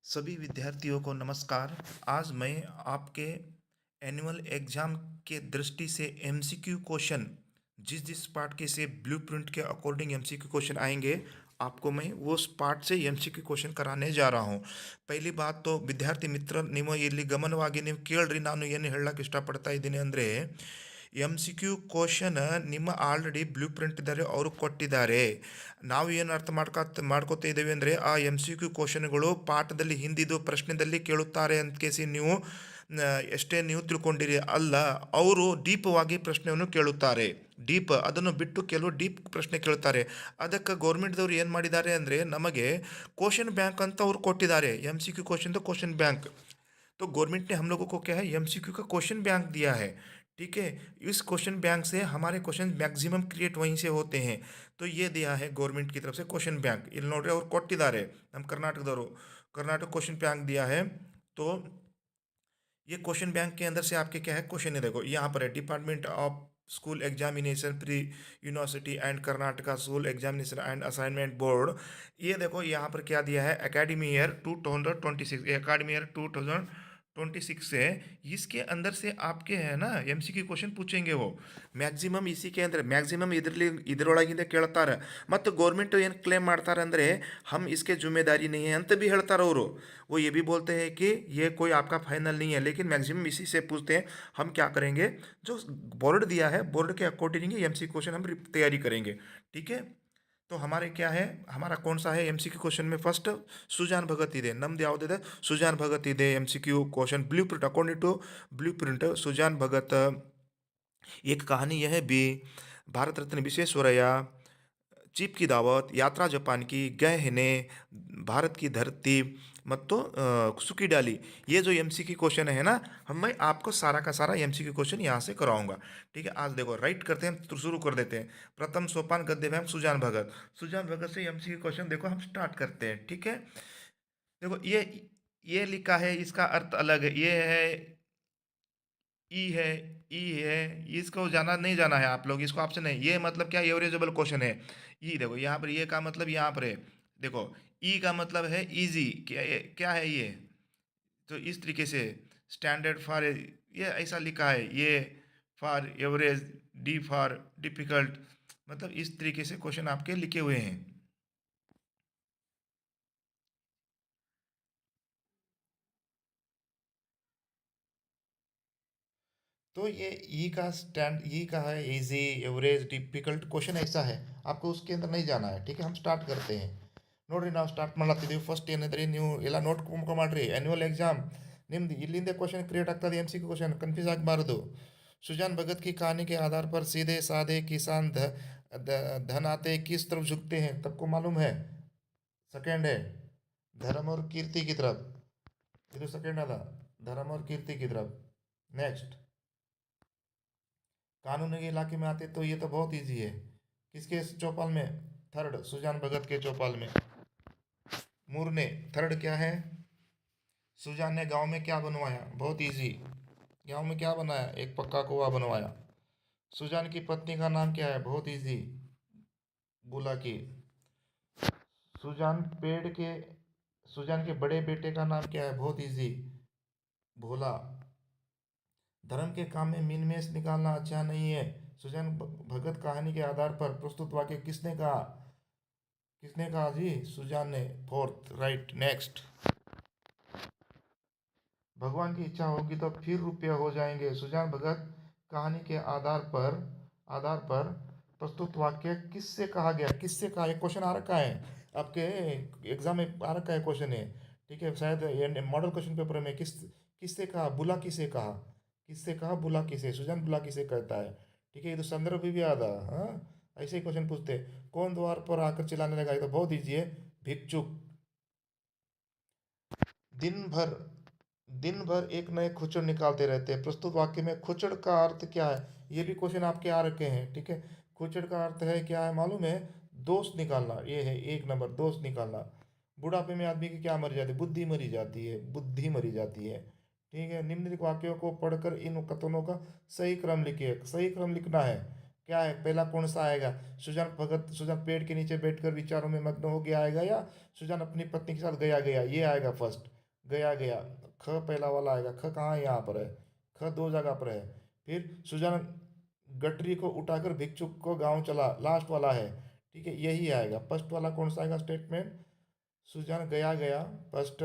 सभी विद्यार्थियों को नमस्कार। आज मैं आपके एनुअल एग्जाम के दृष्टि से एमसीक्यू क्वेश्चन जिस जिस पार्ट के से ब्लूप्रिंट के अकॉर्डिंग एमसीक्यू क्वेश्चन आएंगे, आपको मैं वो उस पार्ट से एमसीक्यू क्वेश्चन कराने जा रहा हूँ। पहली बात तो विद्यार्थी ಮಿತ್ರ ನೀವು ಇಲ್ಲಿ ಗಮನವಾಗಿ ನೀವು ಕೇಳ್ರಿ, ನಾನು ಏನು ಹೇಳಕ್ಕೆ ಇಷ್ಟಪಡ್ತಾ ಇದ್ದೀನಿ ಅಂದರೆ ಎಮ್ ಸಿ ಕ್ಯೂ ಕ್ವಶನ್ ನಿಮ್ಮ ಆಲ್ರೆಡಿ ಬ್ಲೂ ಪ್ರಿಂಟ್ ಇದ್ದಾರೆ, ಅವರು ಕೊಟ್ಟಿದ್ದಾರೆ. ನಾವು ಏನು ಅರ್ಥ ಮಾಡ್ಕೋತಾ ಇದ್ದೇವೆ ಅಂದರೆ ಆ ಎಮ್ ಸಿ ಕ್ಯೂ ಕ್ವಶನ್ಗಳು ಪಾಠದಲ್ಲಿ ಹಿಂದಿದ್ದು ಪ್ರಶ್ನೆದಲ್ಲಿ ಕೇಳುತ್ತಾರೆ ಅಂತ ಕೇಸಿ ನೀವು ಎಷ್ಟೇ ನೀವು ತಿಳ್ಕೊಂಡಿರಿ ಅಲ್ಲ. ಅವರು ಡೀಪವಾಗಿ ಪ್ರಶ್ನೆಯನ್ನು ಕೇಳುತ್ತಾರೆ. ಅದನ್ನು ಬಿಟ್ಟು ಕೆಲವು ಡೀಪ್ ಪ್ರಶ್ನೆ ಕೇಳುತ್ತಾರೆ. ಅದಕ್ಕೆ ಗೌರ್ಮೆಂಟ್ದವ್ರು ಏನು ಮಾಡಿದ್ದಾರೆ ಅಂದರೆ ನಮಗೆ ಕ್ವಶನ್ ಬ್ಯಾಂಕ್ ಅಂತ ಅವ್ರು ಕೊಟ್ಟಿದ್ದಾರೆ. एम सी क्यू क्वेश्चन तो क्वेश्चन बैंक, तो गवर्नमेंट ने हम लोगों को क्या है एमसीक्यू का क्वेश्चन बैंक दिया है. ठीक है, इस क्वेश्चन बैंक से हमारे क्वेश्चन मैक्सिमम क्रिएट वहीं से होते हैं. तो ये दिया है गवर्नमेंट की तरफ से क्वेश्चन बैंक. ಇಲ್ಲಿ ನೋಡ್ರಿ ಅವ್ರು ಕೊಟ್ಟಿದ್ದಾರೆ, ನಮ್ಮ ಕರ್ನಾಟಕದವರು कर्नाटक क्वेश्चन बैंक दिया है. तो ये क्वेश्चन बैंक के अंदर से आपके क्या है क्वेश्चन है, देखो यहाँ पर है department of school examination pre university and Karnataka school examination and assignment board. ये देखो यहाँ पर क्या दिया है एकेडमी ईयर 2026, एकेडमी ईयर 2026 से इसके अंदर से आपके है ना एमसीक्यू क्वेश्चन पूछेंगे. वो ಮ್ಯಾಕ್ಸಿಮಮ್ इसी के अंदर ಮ್ಯಾಕ್ಸಿಮಮ್ ಇದರೊಳಗಿಂದ ಕೇಳ್ತಾರೆ. ಮತ್ತು ಗೌರ್ಮೆಂಟ್ ಏನು ಕ್ಲೇಮ್ ಮಾಡ್ತಾರೆ ಅಂದರೆ हम इसके जिम्मेदारी नहीं है ಅಂತ भी ಹೇಳ್ತಾರೆ ಅವರು. वो ये भी बोलते हैं कि ये कोई आपका फाइनल नहीं है, लेकिन मैक्सिमम इसी से पूछते हैं. हम क्या करेंगे, जो बोर्ड दिया है बोर्ड के अकॉर्डिंग ही एमसीक्यू क्वेश्चन हम तैयारी करेंगे. ठीक है, तो हमारे क्या है, हमारा कौन सा है एम सी क्यू क्वेश्चन में फर्स्ट ಸುಜಾನ್ ಭಗತ್ ಇದೆ. ನಮ್ದು ಯಾವುದಿದೆ ಸುಜಾನ್ ಭಗತ್ ಇದೆ. M C Q question blueprint according to blueprint Sujan Bhagat. एक कहानी यह है बी भारत रत्न विश्वेश्वरैया, चीप की दावत, यात्रा जापान की, गहने, भारत की धरती ಮತ್ತು सुकी डाली. ये जो एम सी क्यू क्वेश्चन है ना, मैं आपको सारा का सारा एम सी क्यू क्वेश्चन यहाँ से कराऊंगा. ठीक है, आज देखो राइट करते हैं, तो शुरू कर देते हैं. प्रथम सोपान गद्य में हम सुजान भगत से एम सी क्यू क्वेश्चन देखो हम स्टार्ट करते हैं. ठीक है, देखो ये लिखा है, इसका अर्थ अलग है. ये है ई है, ई है, इसको जाना नहीं जाना है आप लोग, इसको ऑप्शन नहीं. ये मतलब क्या एवरेजेबल क्वेश्चन है. ई देखो यहाँ पर, ये का मतलब यहाँ पर है. देखो ई का मतलब है इजी. क्या है ये, तो इस तरीके से स्टैंडर्ड फॉर, ये ऐसा लिखा है. ये for average, D for difficult, मतलब इस तरीके से क्वेश्चन आपके लिखे हुए हैं. तो ये ई का है इजी, एवरेज, डिफिकल्ट क्वेश्चन ऐसा है. आपको उसके अंदर नहीं जाना है. ठीक है, हम स्टार्ट करते हैं. ನೋಡ್ರಿ ನಾವು ಸ್ಟಾರ್ಟ್ ಮಾಡ್ಲತ್ತಿದ್ದೀವಿ. ಫಸ್ಟ್ ಏನಂದ್ರೆ ನೀವು ಎಲ್ಲ ನೋಡ್ಕೊಂಡ್ರಿ ಆ್ಯನ್ಯುವಲ್ ಎಕ್ಸಾಮ್ ನಿಮ್ದು ಇಲ್ಲಿಂದ ಕ್ವಶನ್ ಕ್ರಿಯೇಟ್ ಆಗ್ತದೆ. M C Q question confuse ಆಗಬಾರ್ದು. सुजान भगत की कहानी के आधार पर सीधे साधे किसान धन आते किस तरफ झुकते हैं, सबको मालूम है. सेकेंड है धर्म और कीर्ति की तरफ. ಇದು सेकेंड आधा धर्म और कीर्ति की तरफ. नेक्स्ट कानून के इलाके में आते, तो ये तो बहुत इजी है. किसके चौपाल में, थर्ड सुजान भगत के चौपाल में. मुरने, थर्ड क्या है, सुजान ने गांव में क्या बनवाया, बहुत इजी. गांव में क्या बनाया, एक पक्का कुआं बनवाया. सुजान की पत्नी का नाम क्या है, बहुत इजी, बुला की. सुजान पेड़ के सुजान के बड़े बेटे का नाम क्या है, बहुत इजी, भोला. धर्म के काम में मीन मेष निकालना अच्छा नहीं है. सुजान भगत कहानी के आधार पर प्रस्तुत वाक्य किसने कहा जी, सुजान ने. Fourth right. नेक्स्ट भगवान की इच्छा होगी तो फिर रुपये हो जाएंगे. सुजान भगत कहानी के आधार पर प्रस्तुत वाक्य किससे कहा गया, किससे कहा. एक क्वेश्चन आ रखा है आपके एग्जाम में, आ रखा है क्वेश्चन है. ठीक है, शायद मॉडल क्वेश्चन पेपर में किससे कहा, बुला किसे कहा, किससे कहा, बुला किसे, सुजान बुला किसे कहता है. ठीक है, ये तो संदर्भ भी आधा. हाँ, ऐसे ही क्वेश्चन पूछते हैं. कौन द्वार पर आकर चिल्लाने लगा, ये तो बहुत ईजी है, भिक्षुक. दिन भर दिन भर एक नए खुचड़ निकालते रहते हैं. प्रस्तुत वाक्य में खुचड़ का अर्थ क्या है, ये भी क्वेश्चन आपके आ रखे हैं. ठीक है, खुचड़ का अर्थ है क्या है मालूम है, दोस्त निकालना. ये है एक नंबर, दोस्त निकालना. बुढ़ापे में आदमी की क्या मरी जाती है, बुद्धि मरी जाती है, बुद्धि मरी जाती है. ठीक है, निम्नलिखित वाक्यों को पढ़कर इन कथनों का सही क्रम लिखिए. सही क्रम लिखना है. क्या है, पहला कौन सा आएगा, सुजान पेड़ के नीचे बैठकर विचारों में मग्न हो गया आएगा, या सुजान अपनी पत्नी के साथ गया गया, ये आएगा फर्स्ट. गया गया, ख पहला वाला आएगा, ख कहाँ है, यहाँ पर है, ख दो जगह पर है। फिर सुजान गठरी को उठाकर भिक्षुक को गांव चला, लास्ट वाला है। ठीक है, यही आएगा। फर्स्ट वाला कौन सा आएगा स्टेटमेंट? सुजान गया गया, फर्स्ट।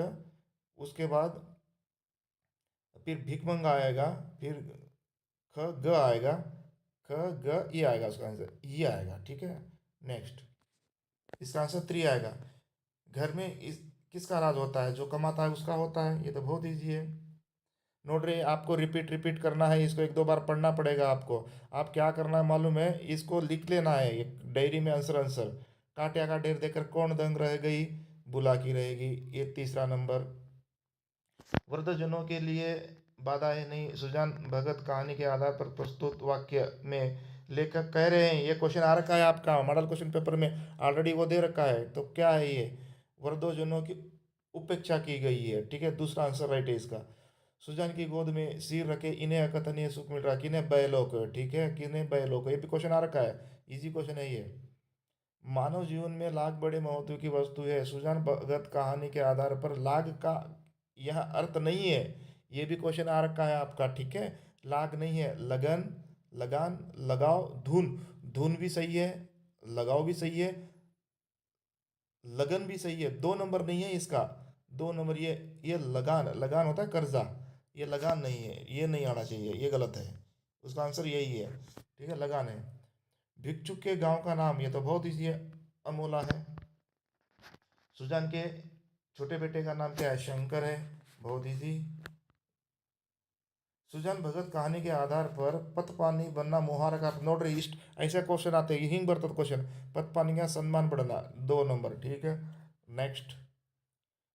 उसके बाद फिर भिकमंगा आएगा, फिर ख ग आएगा, ख ग ये आएगा, उसका आंसर ये आएगा। ठीक है, नेक्स्ट, इसका आंसर 3 आएगा। घर में इस किसका राज होता है? जो कमाता है उसका होता है। ये तो बहुत ईजी है। नोट रहे, आपको रिपीट रिपीट करना है, इसको एक दो बार पढ़ना पड़ेगा आपको। आप क्या करना है मालूम है, इसको लिख लेना है एक डायरी में, आंसर आंसर। कांटिया का ढेर देकर कौन दंग रह गई, बुला की रहेगी, ये तीसरा नंबर। वृद्धजनों के लिए बाधाएं नहीं, सुजान भगत कहानी के आधार पर प्रस्तुत वाक्य में लेखक कह रहे हैं, ये क्वेश्चन आ रखा है आपका मॉडल क्वेश्चन पेपर में, ऑलरेडी वो दे रखा है। तो क्या है ये? वृद्धजनों की उपेक्षा की गई है। ठीक है, दूसरा आंसर राइट है इसका। सुजान की गोद में सिर रखे इन्हें अकथनीय सुख मिल रहा, किन्हें? बैलोक। ठीक है, किन्हें? बैलोक। ये भी क्वेश्चन आ रखा है, इजी क्वेश्चन है ये। मानव जीवन में लाख बड़े महत्व की वस्तु है, सुजान भगत कहानी के आधार पर लाख का यह अर्थ नहीं है। ये भी क्वेश्चन आ रखा है आपका। ठीक है, लाख नहीं है, लगन, लगान, लगाओ, धुन। धुन भी सही है, लगाओ भी सही है, लगन भी सही है। 2 नंबर नहीं है इसका, 2 नंबर ये लगान, लगान होता है कर्जा, ये लगान नहीं है, ये नहीं आना चाहिए, ये गलत है। उसका आंसर यही है। ठीक है, लगान है। भिक्षुक के गांव का नाम, ये तो बहुत इजी है, अमोला है। सुजान के छोटे बेटे का नाम क्या है? शंकर है, बहुत इजी। सुजान भगत कहानी के आधार पर पतपानी बनना मोहारा का नोट रजिस्ट, ऐसे क्वेश्चन आते हैं, हिंग बरतत क्वेश्चन। पतपानी का सम्मान बढ़ना, 2 नंबर। ठीक है, नेक्स्ट।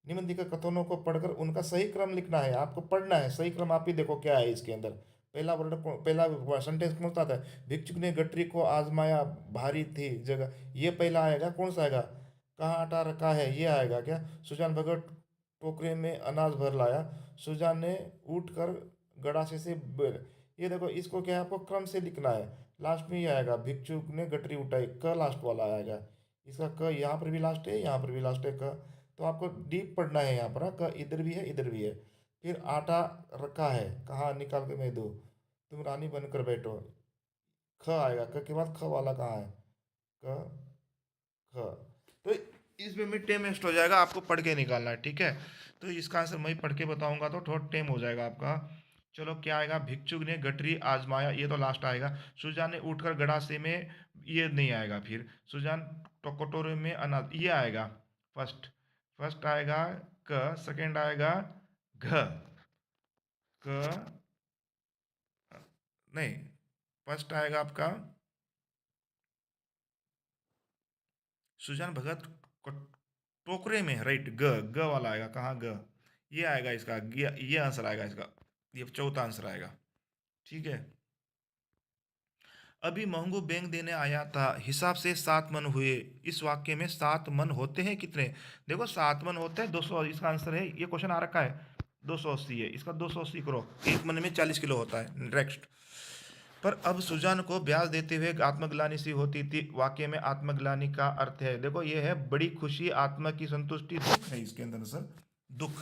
निबंधिका कथनों को पढ़कर उनका सही क्रम लिखना है, आपको पढ़ना है सही क्रम। आप ही देखो क्या है इसके अंदर। पहला सेंटेंस कौन सा आता है? भिक्षुक ने गठरी को आजमाया, भारी थी जगह, ये पहला आएगा। कौन सा आएगा? कहाँ आटा रखा है, ये आएगा क्या? सुजान भगत टोकरे में अनाज भर लाया, सुजान ने उठ कर गड़ासे से ये देखो, इसको क्या है, आपको क्रम से लिखना है। लास्ट में ये आएगा, भिक्षुक ने गठरी उठाई, क लास्ट वाला आएगा। इसका क यहाँ पर भी लास्ट है, यहाँ पर भी लास्ट है क। तो आपको डीप पढ़ना है यहाँ पर, हाँ, क इधर भी है, इधर भी है। फिर आटा रखा है, कहाँ, निकाल के मैं दूँ, तुम रानी बनकर बैठो, ख आएगा। क के बाद ख वाला कहाँ है? क, ख। तो इसमें मिड टाइम वेस्ट हो जाएगा, आपको पढ़ के निकालना है। ठीक है, तो इसका आंसर मैं पढ़ के बताऊंगा तो थोड़ा टाइम हो जाएगा आपका। चलो, क्या आएगा? भिक्षुक ने गठरी आजमाया, ये तो लास्ट आएगा। सुजान ने उठकर गड़ासे में, ये नहीं आएगा। फिर सुजान कटोरे में अनाज, ये आएगा। फर्स्ट, फर्स्ट आएगा क, सेकंड आएगा घ, क नहीं, फर्स्ट आएगा आपका सुजान भगत को टोकरे में, राइट, ग, ग वाला आएगा। कहाँ ग, ये आएगा इसका, ये आंसर आएगा इसका, ये चौथा आंसर आएगा। ठीक है, अभी महंगू बैंक देने आया था, हिसाब से 7 मन हुए। इस वाक्य में 7 मन होते हैं कितने? देखो, 7 मन होते हैं 200, इसका आंसर है, ये क्वेश्चन आ रखा है 280 है, इसका 280 करो, 1 मन में 40 किलो होता है। नेक्स्ट, पर अब सुजान को ब्याज देते हुए आत्मग्लानि सी होती थी, वाक्य में आत्मग्लानि का अर्थ है, देखो ये है बड़ी खुशी, आत्मा की संतुष्टि, दुख है इसके अंदर सर, दुख,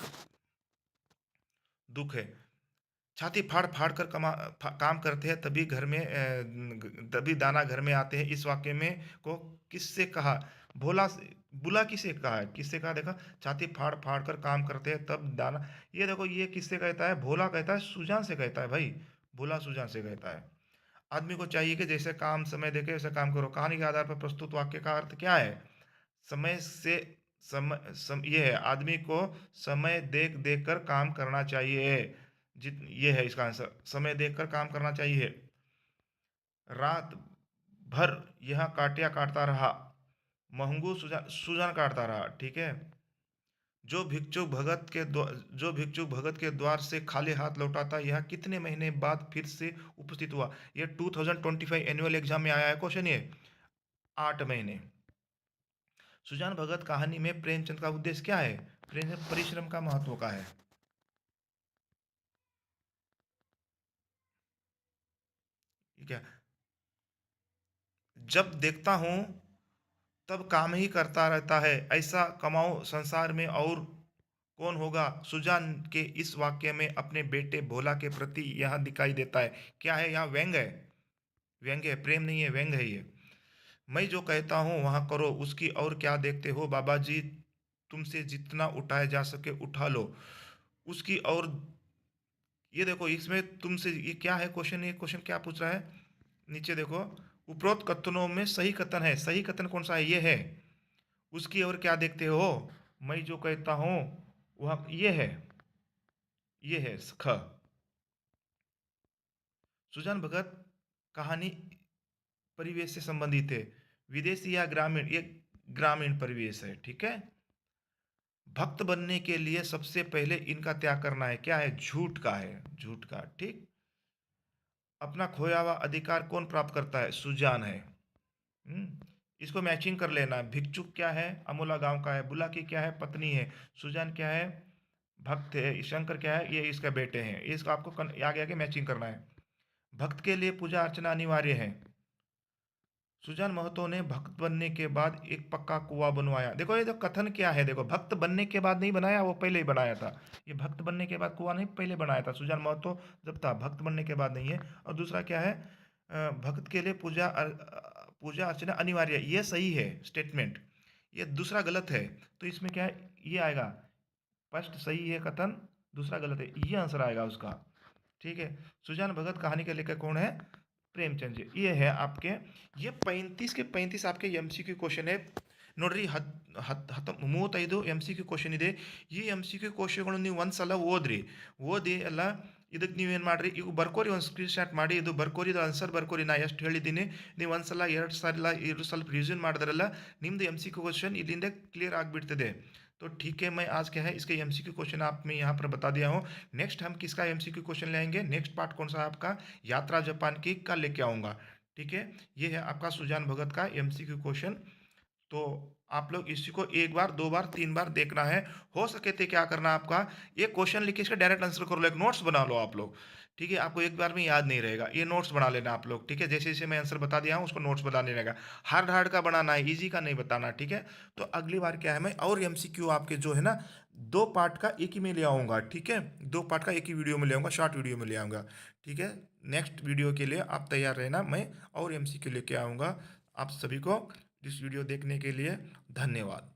दुख है। छाती फाड़ फाड़ कर काम करते हैं, तभी घर में तभी दाना घर में आते हैं, इस वाक्य में को किससे कहा? भोला बुला किसे कहा है? किससे कहा? देखा, छाती फाड़ फाड़ कर काम करते हैं तब दाना, ये देखो ये किससे कहता है? भोला कहता है, सुजान से कहता है भाई, भोला सुजान से कहता है। आदमी को चाहिए कि जैसे काम समय देके वैसे काम करो, कहानी के आधार पर प्रस्तुत वाक्य का अर्थ क्या है? समय से ये है, आदमी को समय देख देख कर काम करना चाहिए। ये है इसका आंसर, समय देख कर काम करना चाहिए। रात भर यह काटिया काटता रहा, महंगू सुजान सुजान काटता रहा। ठीक है, जो भिक्षुक भगत के द्वार से खाली हाथ लौटा था, यह कितने महीने बाद फिर से उपस्थित हुआ? ये 2025 एनुअल एग्जाम में आया है क्वेश्चन ये। 8 महीने। सुजान भगत कहानी में प्रेमचंद का उद्देश्य क्या है? प्रेमचंद परिश्रम का महत्व का है। क्या? जब देखता हूं तब काम ही करता रहता है, ऐसा कमाओ संसार में और कौन होगा? सुजान के इस वाक्य में अपने बेटे भोला के प्रति यहाँ दिखाई देता है। क्या है यहाँ? व्यंग है। व्यंग है, प्रेम नहीं है, व्यंग है ये। मैं जो कहता हूँ वहाँ करो, उसकी और क्या देखते हो बाबा जी? तुमसे जितना उठाया जा सके उठा लो, उसकी और। ये देखो इसमें तुमसे ये क्या है क्वेश्चन? ये क्वेश्चन क्या पूछ रहा है? नीचे देखो, उपरोक्त कथनों में सही कथन है। सही कथन कौन सा है? ये है। उसकी और क्या देखते हो? मैं जो कहता हूँ वह ये है। ये है ख। सुजान भगत कहानी परिवेश से संबंधित है। विदेशी या ग्रामीण? ये ग्रामीण परिवेश है, ठीक है। भक्त बनने के लिए सबसे पहले इनका त्याग करना है। क्या है? झूठ का है, झूठ का, ठीक। अपना खोया हुआ अधिकार कौन प्राप्त करता है? सुजान है। इसको मैचिंग कर लेना। भिक्षुक क्या है? अमोला गांव का है। बुला की क्या है? पत्नी है। सुजान क्या है? भक्त है। शंकर क्या है? ये इसका बेटे हैं। इसको आपको आगे आगे मैचिंग करना है। भक्त के लिए पूजा अर्चना अनिवार्य है। सुजान महतो ने भक्त बनने के बाद एक पक्का कुआं बनवाया। देखो ये जो कथन क्या है, देखो भक्त बनने के बाद नहीं बनाया, वो पहले ही बनाया था। ये भक्त बनने के बाद कुआं नहीं, पहले बनाया था सुजान महतो जब था। भक्त बनने के बाद नहीं है। और दूसरा क्या है? भक्त के लिए पूजा अर्चना अनिवार्य है। ये सही है स्टेटमेंट। ये दूसरा गलत है। तो इसमें क्या है? ये आएगा। फर्स्ट सही है कथन, दूसरा गलत है। ये आंसर आएगा उसका, ठीक है। सुजान भगत कहानी के लेखक कौन है? प्रेमचंद जी। ये है आपके, ये 35 के 35 आपके MCQ क्वेश्चन है ನೋಡ್ರಿ. 35 MCQ ಕ್ವಶನ್ ಇದೆ. ಈ MCQ ಕ್ವಶನ್ಗಳು ನೀವು ಒಂದ್ಸಲ ಓದ್ರಿ. ಓದಿ ಎಲ್ಲ ಇದಕ್ಕೆ ನೀವೇನು ಮಾಡ್ರಿ, ಈಗ ಬರ್ಕೋರಿ, ಒಂದು ಸ್ಕ್ರೀನ್ ಶಾಟ್ ಮಾಡಿ ಇದು ಬರ್ಕೋರಿ, ಇದು ಆನ್ಸರ್ ಬರ್ಕೋರಿ. ನಾ ಎಷ್ಟು ಹೇಳಿದ್ದೀನಿ ನೀವು ಒಂದ್ಸಲ ಎರಡು ಸ್ವಲ್ಪ ರಿವಿಷನ್ ಮಾಡಿದ್ರಲ್ಲ ನಿಮ್ದು MCQ क्वेश्चन इलिंद क्लियर ಆಗಿಬಿಡ್ತದೆ. तो ठीक है, मैं आज क्या है इसके MCQ क्वेश्चन आप में यहाँ पर बता दिया हूँ। नेक्स्ट हम किसका MCQ क्वेश्चन लेंगे? नेक्स्ट पार्ट कौन सा है आपका? यात्रा जापान की का लेके आऊँगा, ठीक है। ये है आपका सुजान भगत का MCQ क्वेश्चन। तो आप लोग इसी को एक बार, दो बार, तीन बार देखना है। हो सके तो क्या करना आपका, ये क्वेश्चन लिख के इसका डायरेक्ट आंसर कर लो, एक नोट्स बना लो आप लोग, ठीक है। आपको एक बार में याद नहीं रहेगा, ये नोट्स बना लेना आप लोग, ठीक है। जैसे जैसे मैं आंसर बता दिया हूँ उसको नोट्स बनाने रहेगा। हार्ड हार्ड का बनाना है, इजी का नहीं बताना, ठीक है। तो अगली बार क्या है, मैं और MCQ आपके जो है ना 2 पार्ट का एक ही में ले आऊँगा, ठीक है। 2 पार्ट का एक ही वीडियो में ले आऊँगा, शॉर्ट वीडियो में ले आऊँगा, ठीक है। नेक्स्ट वीडियो के लिए आप तैयार रहना, मैं और MCQ लेके आऊँगा। आप सभी को इस वीडियो देखने के लिए धन्यवाद।